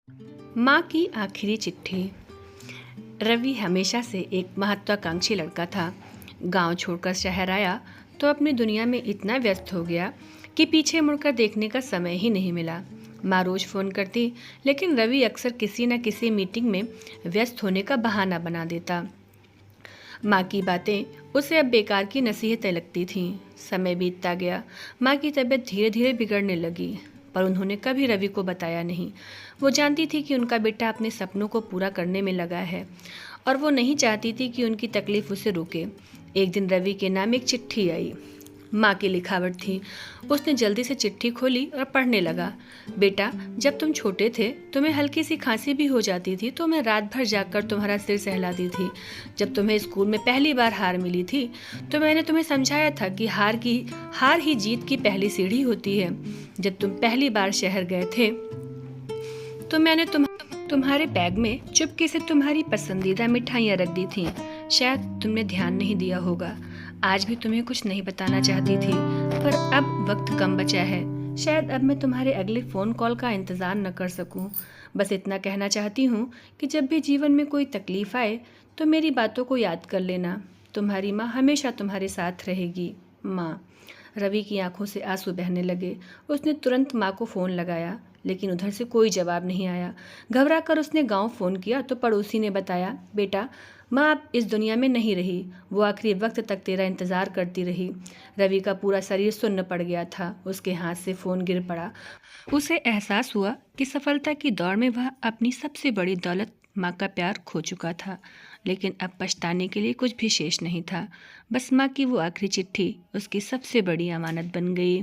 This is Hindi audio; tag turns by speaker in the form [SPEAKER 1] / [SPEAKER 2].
[SPEAKER 1] माँ की आखिरी चिट्ठी। रवि हमेशा से एक महत्वाकांक्षी लड़का था। गांव छोड़कर शहर आया तो अपनी दुनिया में इतना व्यस्त हो गया कि पीछे मुड़कर देखने का समय ही नहीं मिला। माँ रोज फोन करती, लेकिन रवि अक्सर किसी न किसी मीटिंग में व्यस्त होने का बहाना बना देता। माँ की बातें उसे अब बेकार की नसीहतें लगती थीं। समय बीतता गया, माँ की तबीयत धीरे धीरे बिगड़ने लगी, पर उन्होंने कभी रवि को बताया नहीं। वो जानती थी कि उनका बेटा अपने सपनों को पूरा करने में लगा है और वो नहीं चाहती थी कि उनकी तकलीफ उसे रोके। एक दिन रवि के नाम एक चिट्ठी आई। माँ की लिखावट थी। उसने जल्दी से चिट्ठी खोली और पढ़ने लगा। बेटा, जब तुम छोटे थे तुम्हें हल्की सी खांसी भी हो जाती थी तो मैं रात भर जागकर तुम्हारा सिर सहलाती थी। जब तुम्हें स्कूल में पहली बार हार मिली थी तो मैंने तुम्हें समझाया था कि हार ही जीत की पहली सीढ़ी होती है। जब तुम पहली बार शहर गए थे तो मैंने तुम्हारे बैग में चुपके से तुम्हारी पसंदीदा मिठाइयाँ रख दी थीं। शायद तुमने ध्यान नहीं दिया होगा। आज भी तुम्हें कुछ नहीं बताना चाहती थी, पर अब वक्त कम बचा है। शायद अब मैं तुम्हारे अगले फ़ोन कॉल का इंतज़ार न कर सकूं। बस इतना कहना चाहती हूँ कि जब भी जीवन में कोई तकलीफ़ आए तो मेरी बातों को याद कर लेना। तुम्हारी माँ हमेशा तुम्हारे साथ रहेगी। माँ। रवि की आंखों से आंसू बहने लगे। उसने तुरंत माँ को फ़ोन लगाया, लेकिन उधर से कोई जवाब नहीं आया। घबरा कर उसने गांव फ़ोन किया तो पड़ोसी ने बताया, बेटा, माँ अब इस दुनिया में नहीं रही। वो आखिरी वक्त तक तेरा इंतज़ार करती रही। रवि का पूरा शरीर सुन्न पड़ गया था। उसके हाथ से फ़ोन गिर पड़ा। उसे एहसास हुआ कि सफलता की दौड़ में वह अपनी सबसे बड़ी दौलत माँ का प्यार खो चुका था। लेकिन अब पछताने के लिए कुछ भी शेष नहीं था। बस माँ की वो आखिरी चिट्ठी उसकी सबसे बड़ी अमानत बन गई।